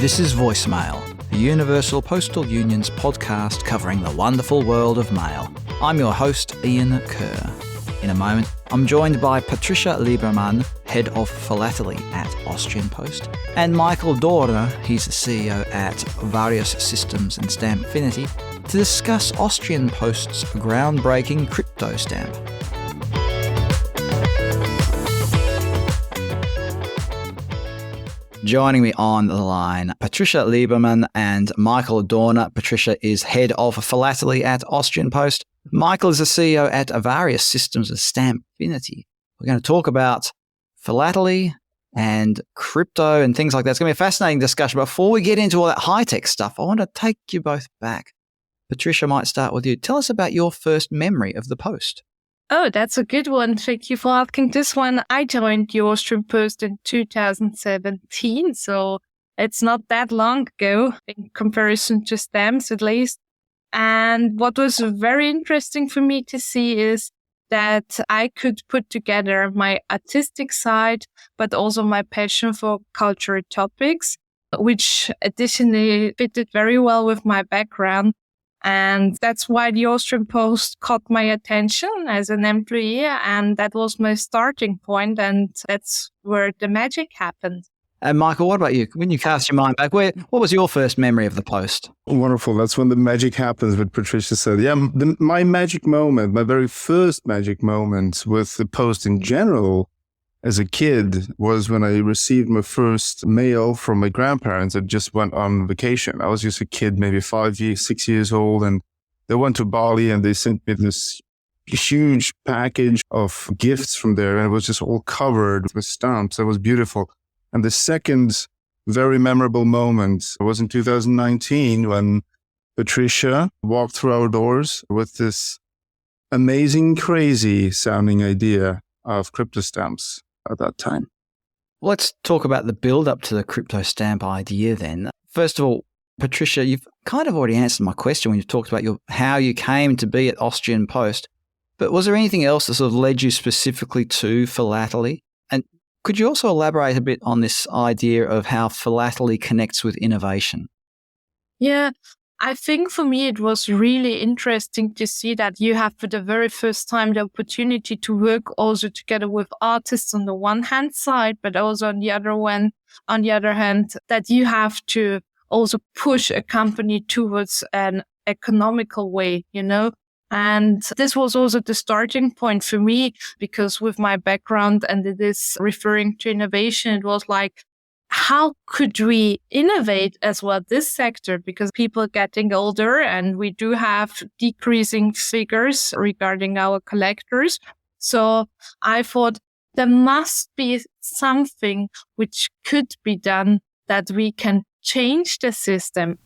This is Voicemail, the Universal Postal Union's podcast covering the wonderful world of mail. I'm your host, Ian Kerr. In a moment, I'm joined by Patricia Lieberman, Head of Philately at Austrian Post, and Michael Dorner, he's the CEO at Various Systems and Stampfinity, to discuss Austrian Post's groundbreaking crypto stamp. Joining me on the line, Patricia Lieberman and Michael Dorner. Patricia is Head of Philately at Austrian Post. Michael is the CEO at Various Systems and Stampfinity. We're going to talk about philately and crypto and things like that. It's going to be a fascinating discussion. Before we get into all that high-tech stuff, I want to take you both back. Patricia, might start with you. Tell us about your first memory of the Post. Oh, that's a good one. Thank you for asking this one. I joined the Austrian Post in 2017, so it's not that long ago in comparison to stamps at least. And what was very interesting for me to see is that I could put together my artistic side, but also my passion for cultural topics, which additionally fitted very well with my background. And that's why the Austrian Post caught my attention as an employee. And that was my starting point. And that's where the magic happened. And Michael, what about you? When you cast your mind back, what was your first memory of the Post? Wonderful. That's when the magic happens, what Patricia said. Yeah, my magic moment, my very first magic moment with the Post in general as a kid was when I received my first mail from my grandparents that just went on vacation. I was just a kid, maybe 6 years old, and they went to Bali and they sent me this huge package of gifts from there, and it was just all covered with stamps. That was beautiful. And the second very memorable moment was in 2019 when Patricia walked through our doors with this amazing, crazy sounding idea of crypto stamps at that time. Let's talk about the build-up to the crypto stamp idea then. First of all, Patricia, you've kind of already answered my question when you've talked about how you came to be at Austrian Post. But was there anything else that sort of led you specifically to philately? And could you also elaborate a bit on this idea of how philately connects with innovation? Yeah, I think for me, it was really interesting to see that you have for the very first time the opportunity to work also together with artists on the one hand side, but also on the other hand, that you have to also push a company towards an economical way, And this was also the starting point for me, because with my background and it is referring to innovation, it was like, how could we innovate as well this sector? Because people are getting older and we do have decreasing figures regarding our collectors. So I thought there must be something which could be done that we can change the system.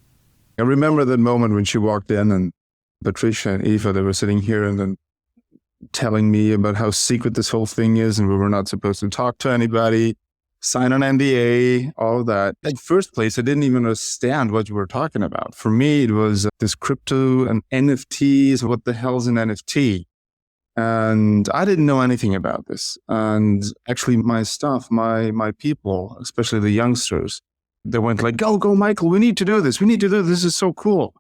I remember that moment when she walked in and Patricia and Eva, they were sitting here and then telling me about how secret this whole thing is and we were not supposed to talk to anybody, sign an NDA, all of that. In first place, I didn't even understand what you were talking about. For me, it was this crypto and NFTs. What the hell's an NFT? And I didn't know anything about this. And actually my staff, my people, especially the youngsters, they went like, go, Michael, we need to do this. This is so cool.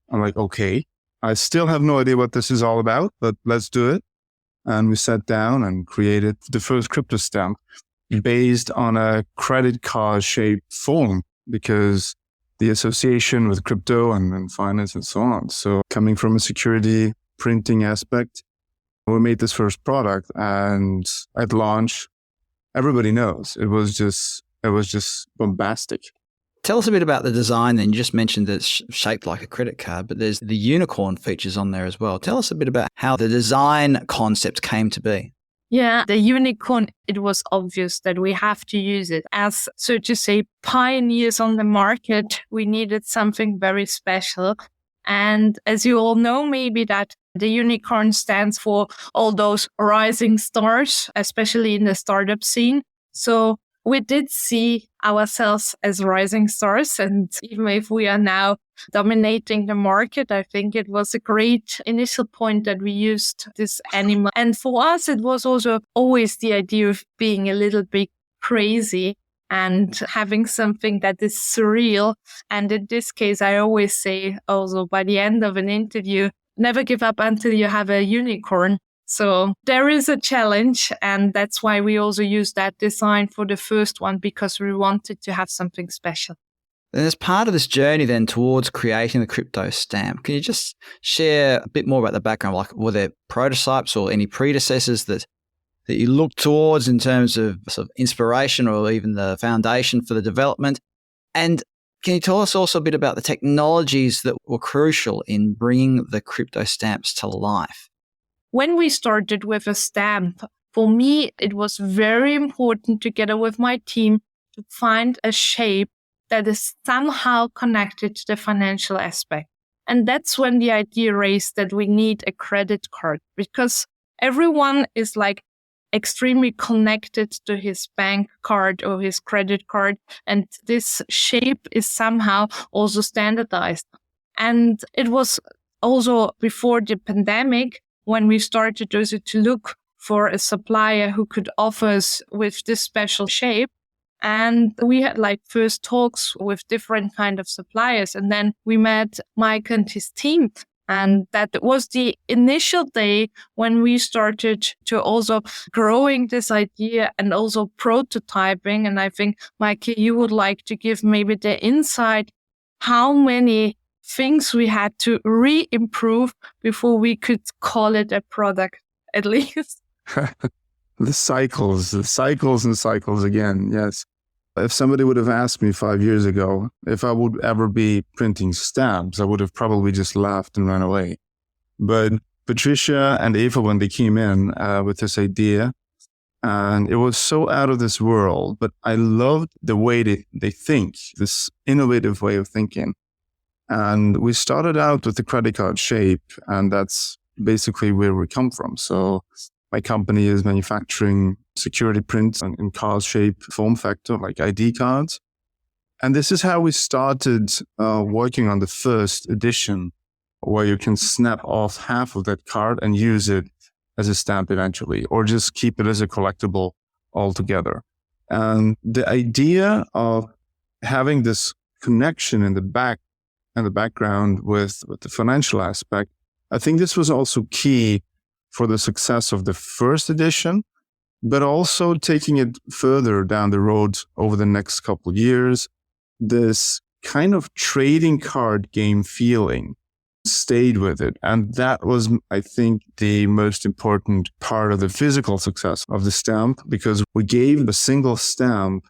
I'm like, okay. I still have no idea what this is all about, but let's do it. And we sat down and created the first crypto stamp based on a credit card shaped form because the association with crypto and finance and so on. So coming from a security printing aspect, we made this first product and at launch, everybody knows it was just bombastic. Tell us a bit about the design then. You just mentioned that it's shaped like a credit card, but there's the unicorn features on there as well. Tell us a bit about how the design concept came to be. Yeah, the unicorn, it was obvious that we have to use it. As, so to say, pioneers on the market, we needed something very special. And as you all know, maybe that the unicorn stands for all those rising stars, especially in the startup scene. So we did see ourselves as rising stars. And even if we are now dominating the market, I think it was a great initial point that we used this animal. And for us, it was also always the idea of being a little bit crazy and having something that is surreal. And in this case, I always say also by the end of an interview, never give up until you have a unicorn. So there is a challenge, and that's why we also use that design for the first one, because we wanted to have something special. And as part of this journey then towards creating the crypto stamp, can you just share a bit more about the background? Like, were there prototypes or any predecessors that you looked towards in terms of sort of inspiration or even the foundation for the development? And can you tell us also a bit about the technologies that were crucial in bringing the crypto stamps to life? When we started with a stamp, for me, it was very important together with my team to find a shape that is somehow connected to the financial aspect. And that's when the idea raised that we need a credit card, because everyone is like extremely connected to his bank card or his credit card. And this shape is somehow also standardized. And it was also before the pandemic when we started also to look for a supplier who could offer us with this special shape. And we had like first talks with different kind of suppliers. And then we met Mike and his team. And that was the initial day when we started to also growing this idea and also prototyping. And I think, Mike, you would like to give maybe the insight how many things we had to re-improve before we could call it a product, at least. The cycles and cycles again. Yes. If somebody would have asked me 5 years ago if I would ever be printing stamps, I would have probably just laughed and run away. But Patricia and Eva, when they came in with this idea, and it was so out of this world, but I loved the way they think, this innovative way of thinking. And we started out with the credit card shape, and that's basically where we come from. So my company is manufacturing security prints in card shape form factor, like ID cards. And this is how we started working on the first edition, where you can snap off half of that card and use it as a stamp eventually, or just keep it as a collectible altogether. And the idea of having this connection in the background with the financial aspect, I think this was also key for the success of the first edition, but also taking it further down the road over the next couple of years. This kind of trading card game feeling stayed with it. And that was, I think, the most important part of the physical success of the stamp, because we gave a single stamp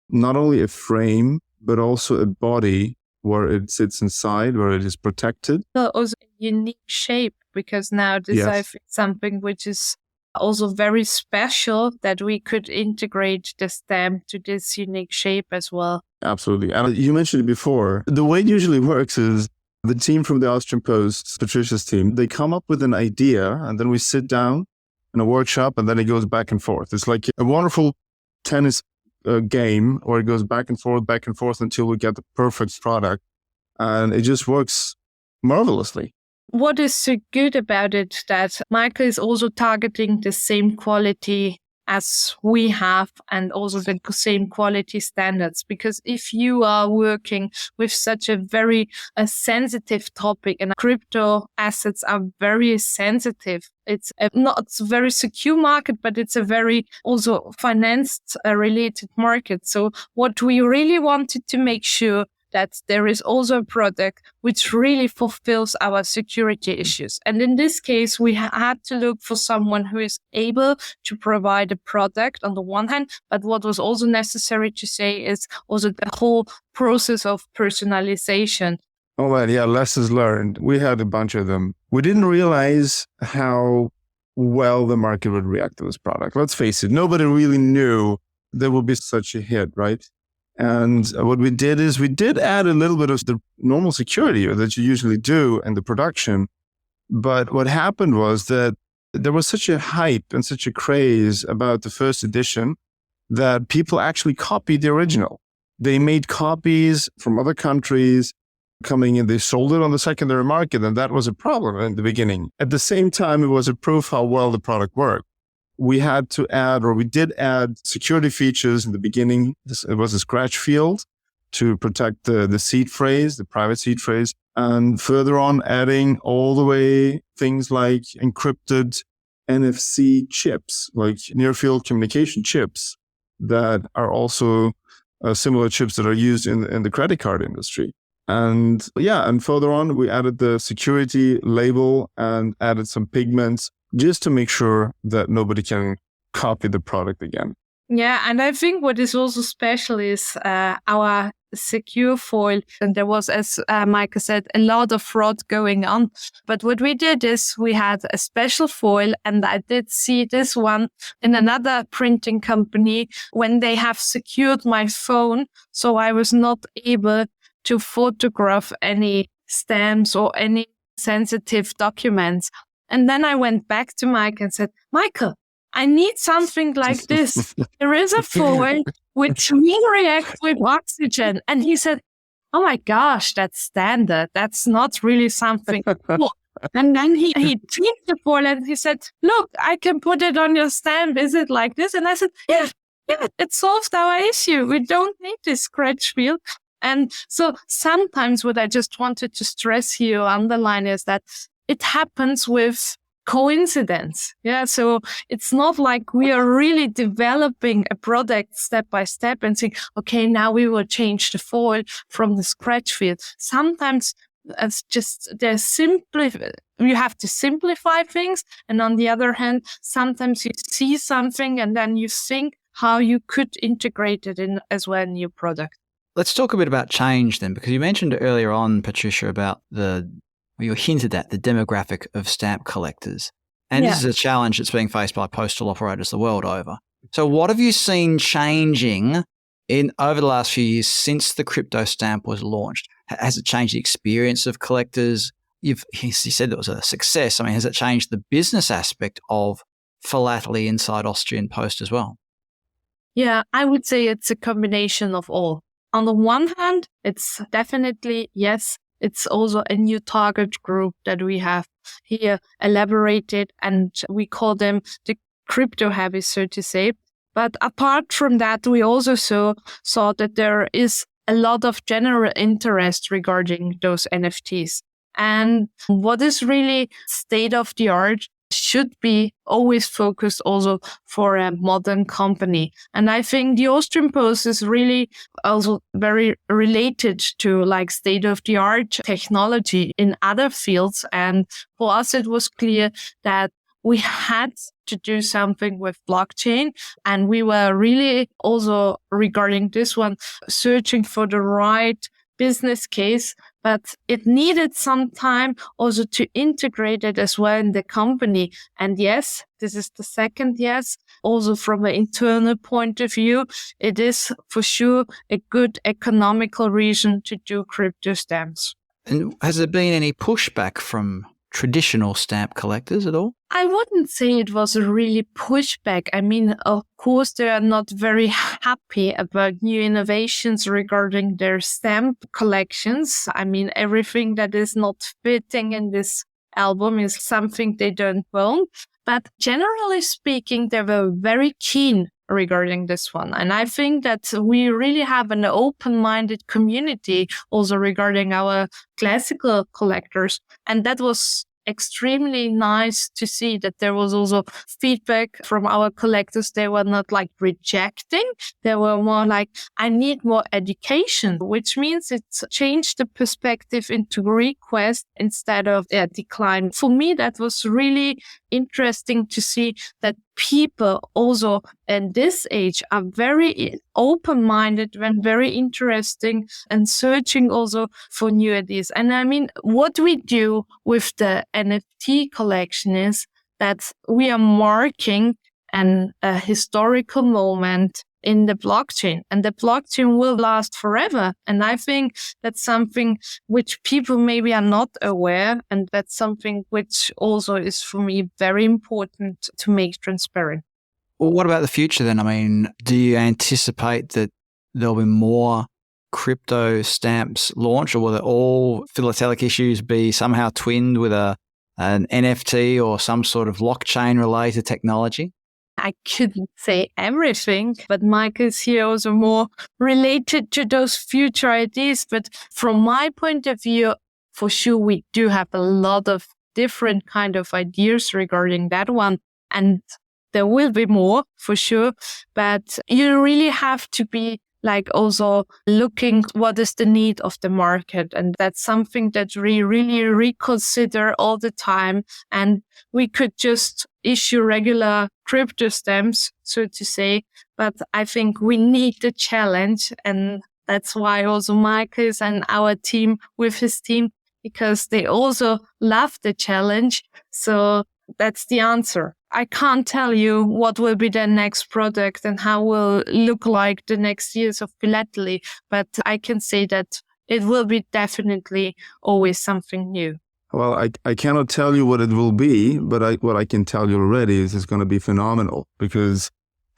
not only a frame, but also a body where it sits inside, where it is protected. So also a unique shape, because now this I think something which is also very special, that we could integrate the stamp to this unique shape as well. Absolutely. And you mentioned it before. The way it usually works is the team from the Austrian Post, Patricia's team, they come up with an idea, and then we sit down in a workshop, and then it goes back and forth. It's like a wonderful tennis game, or it goes back and forth until we get the perfect product. And it just works marvelously. What is so good about it that Michael is also targeting the same quality as we have, and also the same quality standards. Because if you are working with such a very sensitive topic, and crypto assets are very sensitive, it's not a very secure market, but it's a very also financed related market. So what we really wanted to make sure that there is also a product which really fulfills our security issues. And in this case, we had to look for someone who is able to provide a product on the one hand, but what was also necessary to say is also the whole process of personalization. Oh, well, yeah, lessons learned. We had a bunch of them. We didn't realize how well the market would react to this product. Let's face it, nobody really knew there would be such a hit, right? And what we did is we did add a little bit of the normal security that you usually do in the production. But what happened was that there was such a hype and such a craze about the first edition that people actually copied the original. They made copies from other countries coming in. They sold it on the secondary market, and that was a problem in the beginning. At the same time, it was a proof how well the product worked. we had to add, or we did add security features in the beginning. It was a scratch field to protect the seed phrase, the private seed phrase. And further on, adding all the way things like encrypted NFC chips, like near field communication chips that are also similar chips that are used in the credit card industry. And further on, we added the security label and added some pigments just to make sure that nobody can copy the product again. Yeah, and I think what is also special is our secure foil. And there was, as Michael said, a lot of fraud going on. But what we did is we had a special foil, and I did see this one in another printing company when they have secured my phone. So I was not able to photograph any stamps or any sensitive documents. And then I went back to Mike and said, Michael, I need something like this. There is a foil which will react with oxygen. And he said, oh my gosh, that's standard. That's not really something cool. And then he tweaked the foil and he said, look, I can put it on your stamp. Is it like this? And I said, yeah, it solved our issue. We don't need this scratch field. And so sometimes what I just wanted to stress here, underline, is that it happens with coincidence. Yeah. So it's not like we are really developing a product step by step and saying, okay, now we will change the foil from the scratch field. Sometimes it's just, you have to simplify things. And on the other hand, sometimes you see something and then you think how you could integrate it in as well in your product. Let's talk a bit about change then, because you mentioned earlier on, Patricia, about you hinted at the demographic of stamp collectors. And This is a challenge that's being faced by postal operators the world over. So what have you seen changing over the last few years since the crypto stamp was launched? Has it changed the experience of collectors? You said it was a success. I mean, has it changed the business aspect of Philately inside Austrian Post as well? Yeah, I would say it's a combination of all. On the one hand, it's definitely, yes, it's also a new target group that we have here elaborated, and we call them the crypto heavy, so to say. But apart from that, we also saw that there is a lot of general interest regarding those NFTs. And what is really state of the art should be always focused also for a modern company. And I think the Austrian Post is really also very related to like state of the art technology in other fields. And for us, it was clear that we had to do something with blockchain. And we were really also regarding this one, searching for the right business case, but it needed some time also to integrate it as well in the company. And yes, this is the second yes. Also from an internal point of view, it is for sure a good economical reason to do crypto stamps. And has there been any pushback from traditional stamp collectors at all? I wouldn't say it was a really pushback. I mean, of course, they are not very happy about new innovations regarding their stamp collections. I mean, everything that is not fitting in this album is something they don't want. But generally speaking, they were very keen regarding this one. And I think that we really have an open-minded community also regarding our classical collectors. And that was extremely nice to see that there was also feedback from our collectors. They were not like rejecting. They were more like, I need more education, which means it's changed the perspective into request instead of a decline. For me, that was really interesting to see that people also in this age are very open-minded and very interesting and searching also for new ideas. And I mean, what we do with the NFT collection is that we are marking a historical moment in the blockchain, and the blockchain will last forever. And I think that's something which people maybe are not aware, and that's something which also is for me very important to make transparent. Well, what about the future then? I mean, do you anticipate that there'll be more crypto stamps launched, or will all philatelic issues be somehow twinned with an NFT or some sort of blockchain related technology? I couldn't say everything, but Mike is here also more related to those future ideas. But from my point of view, for sure, we do have a lot of different kind of ideas regarding that one. And there will be more for sure, but you really have to be like also looking what is the need of the market. And that's something that we really reconsider all the time. And we could just issue regular crypto stamps, so to say, but I think we need the challenge. And that's why also Marcus and our team with his team, because they also love the challenge. So that's the answer. I can't tell you what will be the next product and how will look like the next years of Philately, but I can say that it will be definitely always something new. Well, I cannot tell you what it will be, but what I can tell you already is it's going to be phenomenal, because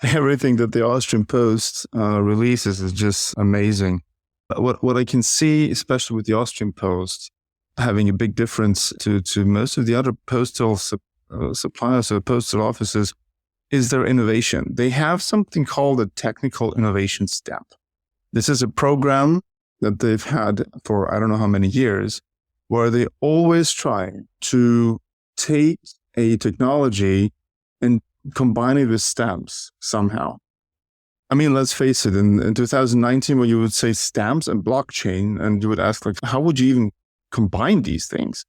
everything that the Austrian Post releases is just amazing. What I can see, especially with the Austrian Post, having a big difference to most of the other postal suppliers or postal offices, is their innovation. They have something called a technical innovation stamp. This is a program that they've had for I don't know how many years, where they always try to take a technology and combine it with stamps somehow. I mean, let's face it, in 2019, when you would say stamps and blockchain, and you would ask, like, how would you even combine these things?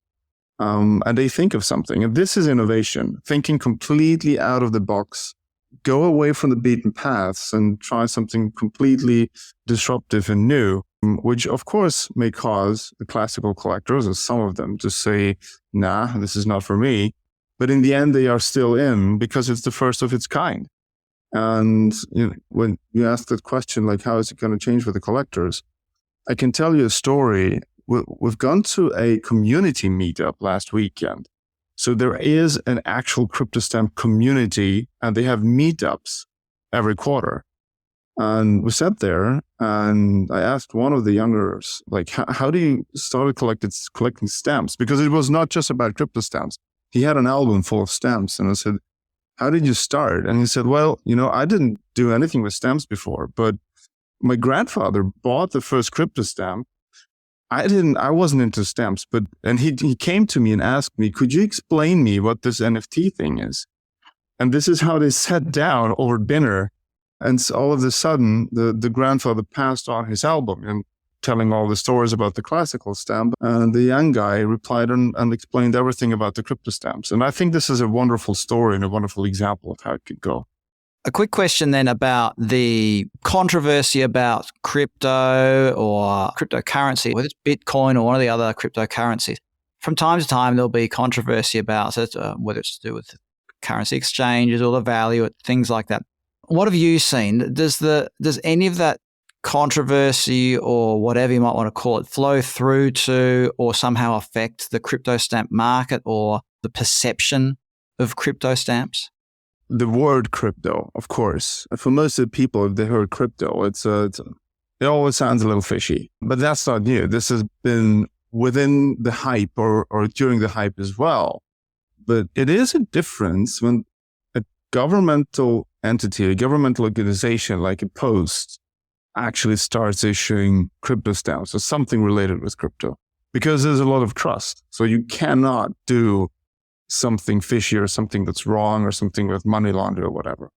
And they think of something. And this is innovation, thinking completely out of the box, go away from the beaten paths and try something completely disruptive and new, which of course may cause the classical collectors, or some of them, to say, nah, this is not for me. But in the end, they are still in because it's the first of its kind. And when you ask that question, like, how is it going to change for the collectors? I can tell you a story. We've gone to a community meetup last weekend. So there is an actual crypto stamp community, and they have meetups every quarter. And we sat there, and I asked one of the youngers, like, how do you start collecting stamps? Because it was not just about crypto stamps. He had an album full of stamps. And I said, how did you start? And he said, well, I didn't do anything with stamps before, but my grandfather bought the first crypto stamp. I wasn't into stamps, and he came to me and asked me, could you explain me what this NFT thing is? And this is how they sat down over dinner. And so all of a sudden, the grandfather passed on his album and telling all the stories about the classical stamp. And the young guy replied and explained everything about the crypto stamps. And I think this is a wonderful story and a wonderful example of how it could go. A quick question then about the controversy about crypto or cryptocurrency, whether it's Bitcoin or one of the other cryptocurrencies. From time to time, there'll be controversy about it, whether it's to do with currency exchanges or the value, things like that. What have you seen? Does any of that controversy, or whatever you might want to call it, flow through to or somehow affect the crypto stamp market or the perception of crypto stamps? The word crypto, of course, for most of the people, if they heard crypto, it always sounds a little fishy. But that's not new. This has been within the hype or during the hype as well. But it is a difference when a governmental entity, a governmental organization like a Post actually starts issuing crypto stamps or something related with crypto, because there's a lot of trust. So you cannot do something fishy or something that's wrong or something with money laundering or whatever.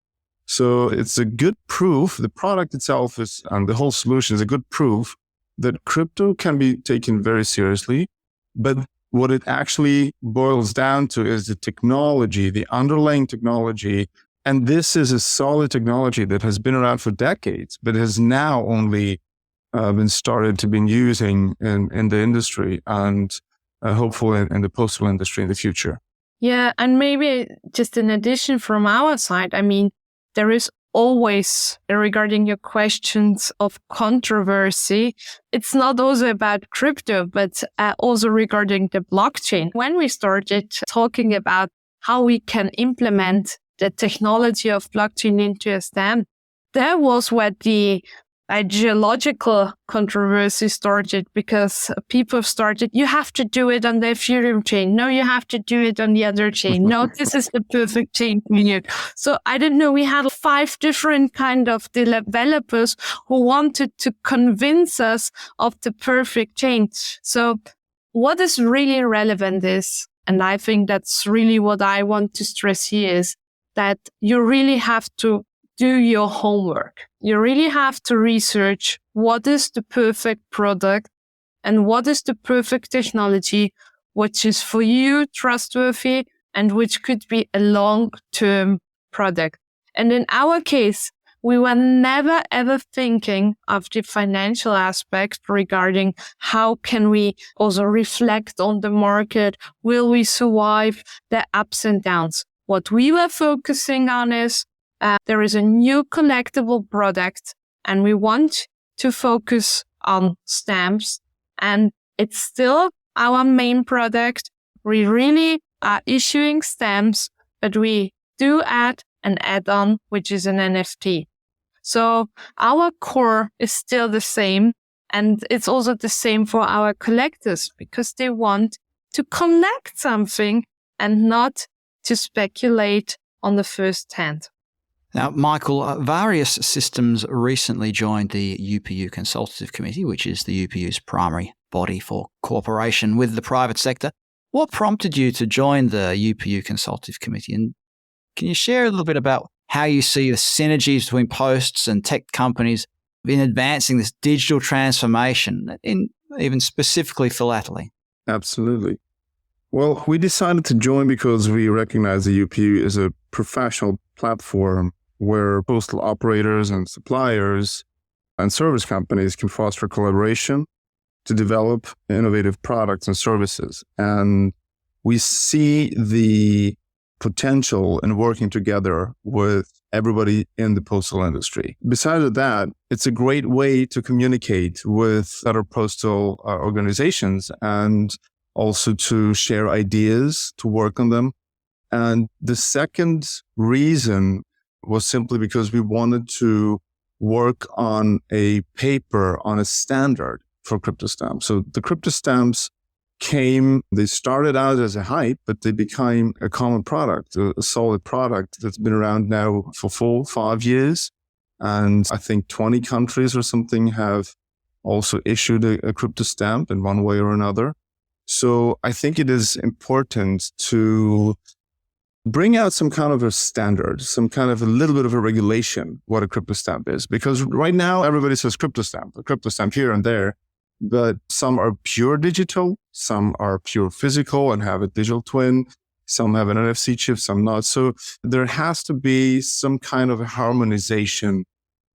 So it's a good proof. The product itself and the whole solution is a good proof that crypto can be taken very seriously. But what it actually boils down to is the technology, the underlying technology. And this is a solid technology that has been around for decades, but has now only been started to be using in the industry and hopefully in the postal industry in the future. Yeah, and maybe just in addition from our side, I mean, there is always, regarding your questions of controversy, it's not also about crypto, but also regarding the blockchain. When we started talking about how we can implement the technology of blockchain into a stamp, there was where the ideological controversy started because people started, you have to do it on the Ethereum chain. No, you have to do it on the other chain. No, this is the perfect chain for you. So I don't know, we had 5 different kind of developers who wanted to convince us of the perfect chain. So what is really relevant is, and I think that's really what I want to stress here, is that you really have to do your homework. You really have to research what is the perfect product and what is the perfect technology, which is for you trustworthy and which could be a long-term product. And in our case, we were never ever thinking of the financial aspect regarding how can we also reflect on the market? Will we survive the ups and downs? What we were focusing on is there is a new collectible product and we want to focus on stamps, and it's still our main product. We really are issuing stamps, but we do add an add-on, which is an NFT. So our core is still the same, and it's also the same for our collectors because they want to collect something and not to speculate on the first hand. Now, Michael, various systems recently joined the UPU Consultative Committee, which is the UPU's primary body for cooperation with the private sector. What prompted you to join the UPU Consultative Committee? And can you share a little bit about how you see the synergies between posts and tech companies in advancing this digital transformation, in even specifically philately? Absolutely. Well, we decided to join because we recognize the UPU as a professional platform where postal operators and suppliers and service companies can foster collaboration to develop innovative products and services. And we see the potential in working together with everybody in the postal industry. Besides that, it's a great way to communicate with other postal organizations and also to share ideas, to work on them. And the second reason was simply because we wanted to work on a paper, on a standard for crypto stamps. So the crypto stamps they started out as a hype, but they became a common product, a solid product that's been around now for 4-5 years. And I think 20 countries or something have also issued a crypto stamp in one way or another. So I think it is important to bring out some kind of a standard, some kind of a little bit of a regulation, what a crypto stamp is. Because right now, everybody says crypto stamp, a crypto stamp here and there, but some are pure digital, some are pure physical and have a digital twin, some have an NFC chip, some not. So there has to be some kind of a harmonization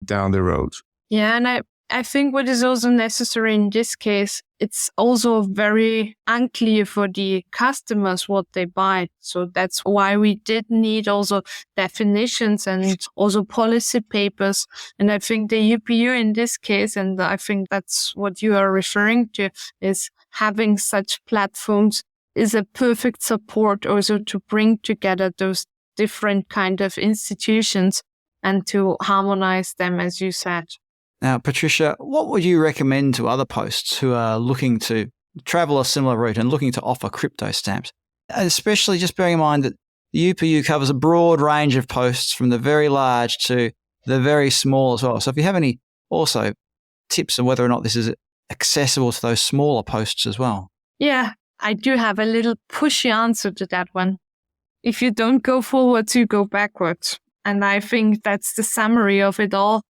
down the road. Yeah, and I think what is also necessary in this case, it's also very unclear for the customers what they buy. So that's why we did need also definitions and also policy papers. And I think the UPU in this case, and I think that's what you are referring to, is having such platforms is a perfect support also to bring together those different kind of institutions and to harmonize them, as you said. Now, Patricia, what would you recommend to other posts who are looking to travel a similar route and looking to offer crypto stamps? Especially just bearing in mind that the UPU covers a broad range of posts from the very large to the very small as well. So if you have any also tips on whether or not this is accessible to those smaller posts as well. Yeah, I do have a little pushy answer to that one. If you don't go forwards, you go backwards. And I think that's the summary of it all.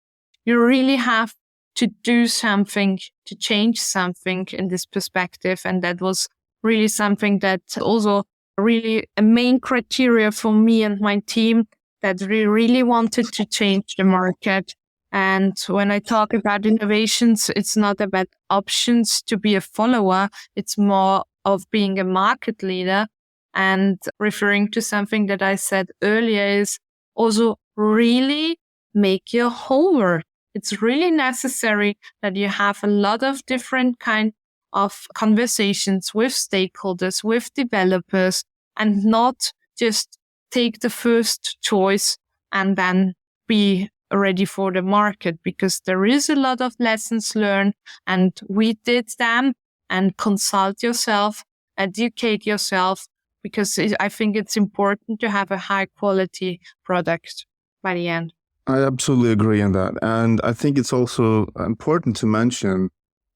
You really have to do something to change something in this perspective. And that was really something that also really a main criteria for me and my team, that we really wanted to change the market. And when I talk about innovations, it's not about options to be a follower. It's more of being a market leader. And referring to something that I said earlier is also really make your homework. It's really necessary that you have a lot of different kind of conversations with stakeholders, with developers, and not just take the first choice and then be ready for the market, because there is a lot of lessons learned, and we did them. And consult yourself, educate yourself, because I think it's important to have a high quality product by the end. I absolutely agree on that. And I think it's also important to mention,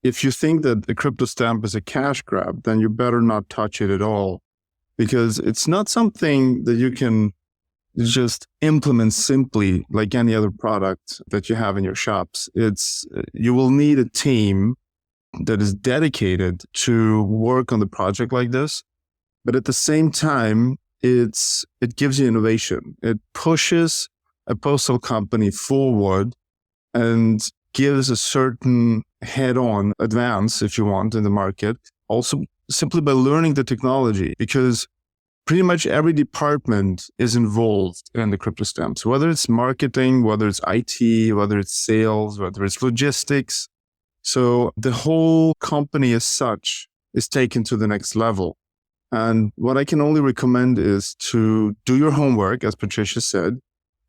if you think that the crypto stamp is a cash grab, then you better not touch it at all, because it's not something that you can just implement simply like any other product that you have in your shops. You will need a team that is dedicated to work on the project like this. But at the same time, it gives you innovation. It pushes a postal company forward and gives a certain head-on advance, if you want, in the market. Also, simply by learning the technology, because pretty much every department is involved in the crypto stamps, whether it's marketing, whether it's IT, whether it's sales, whether it's logistics. So the whole company as such is taken to the next level. And what I can only recommend is to do your homework, as Patricia said,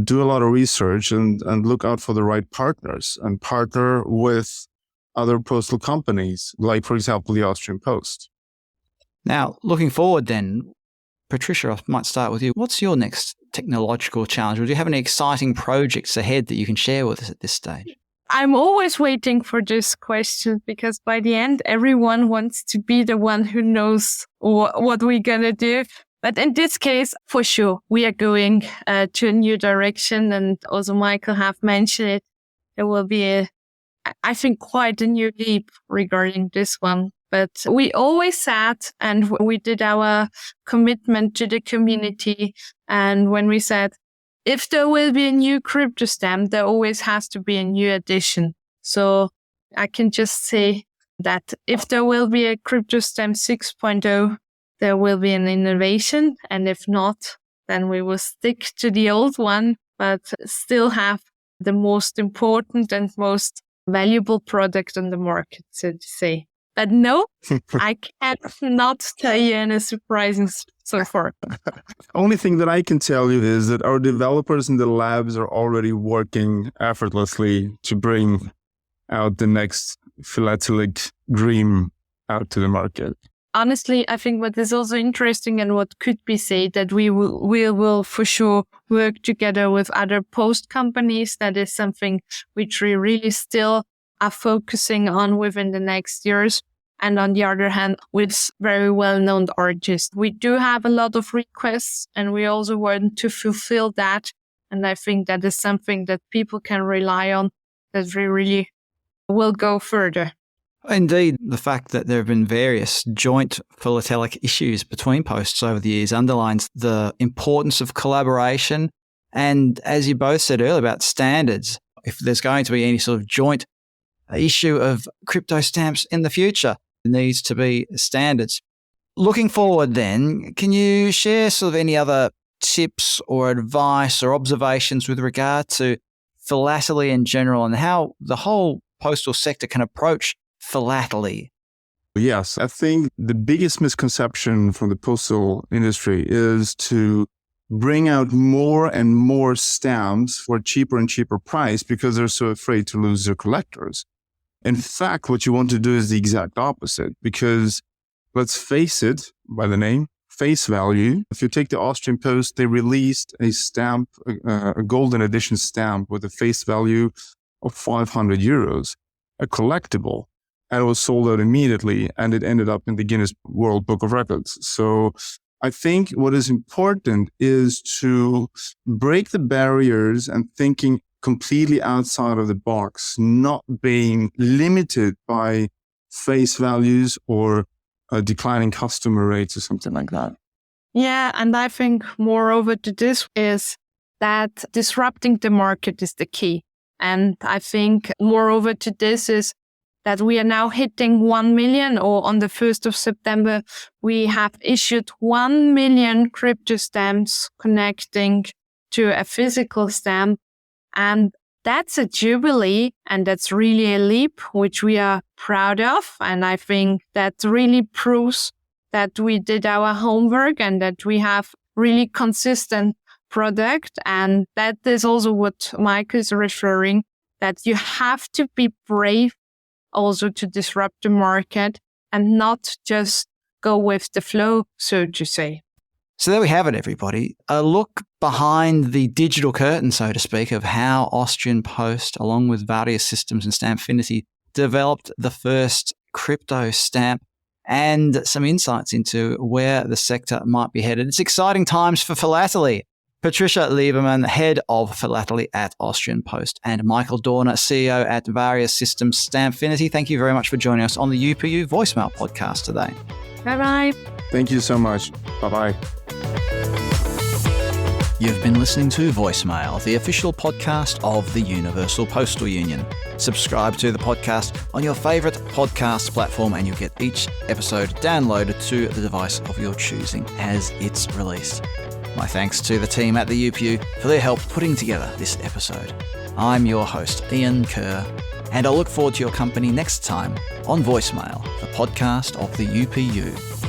do a lot of research and look out for the right partners and partner with other postal companies, like, for example, the Austrian Post. Now, looking forward then, Patricia, I might start with you. What's your next technological challenge? Or do you have any exciting projects ahead that you can share with us at this stage? I'm always waiting for this question, because by the end, everyone wants to be the one who knows what we're going to do. But in this case, for sure, we are going to a new direction. And also Michael have mentioned it. There will be I think, quite a new leap regarding this one. But we always sat and we did our commitment to the community. And when we said, if there will be a new crypto stamp, there always has to be a new edition. So I can just say that if there will be a crypto stamp 6.0, there will be an innovation. And if not, then we will stick to the old one, but still have the most important and most valuable product on the market, so to say. But no, I cannot tell you any surprises so far. Only thing that I can tell you is that our developers in the labs are already working effortlessly to bring out the next philatelic dream out to the market. Honestly, I think what is also interesting and what could be said that we will for sure work together with other post companies. That is something which we really still are focusing on within the next years. And on the other hand, with very well-known artists. We do have a lot of requests and we also want to fulfill that. And I think that is something that people can rely on, that we really will go further. Indeed, the fact that there have been various joint philatelic issues between posts over the years underlines the importance of collaboration. And as you both said earlier about standards, if there's going to be any sort of joint issue of crypto stamps in the future, there needs to be standards. Looking forward then, can you share sort of any other tips or advice or observations with regard to philately in general and how the whole postal sector can approach philately? Yes, I think the biggest misconception from the postal industry is to bring out more and more stamps for a cheaper and cheaper price because they're so afraid to lose their collectors. In fact, what you want to do is the exact opposite, because let's face it, by the name, face value. If you take the Austrian Post, they released a stamp, a golden edition stamp with a face value of 500 euros, a collectible. And it was sold out immediately, and it ended up in the Guinness World Book of Records. So I think what is important is to break the barriers and thinking completely outside of the box, not being limited by face values or declining customer rates or something like that. Yeah, and I think moreover to this is that disrupting the market is the key. And I think moreover to this is that we are now hitting 1 million, or on the 1st of September, we have issued 1 million crypto stamps connecting to a physical stamp. And that's a jubilee, and that's really a leap, which we are proud of. And I think that really proves that we did our homework and that we have really consistent product. And that is also what Mike is referring, that you have to be brave also to disrupt the market and not just go with the flow, so to say. So there we have it, everybody. A look behind the digital curtain, so to speak, of how Austrian Post, along with various systems and Stampfinity, developed the first crypto stamp, and some insights into where the sector might be headed. It's exciting times for Philately. Patricia Lieberman, head of Philately at Austrian Post, and Michael Dorner, CEO at various systems Stampfinity. Thank you very much for joining us on the UPU Voicemail podcast today. Bye-bye. Thank you so much. Bye-bye. You've been listening to Voicemail, the official podcast of the Universal Postal Union. Subscribe to the podcast on your favourite podcast platform and you'll get each episode downloaded to the device of your choosing as it's released. My thanks to the team at the UPU for their help putting together this episode. I'm your host, Ian Kerr, and I look forward to your company next time on Voicemail, the podcast of the UPU.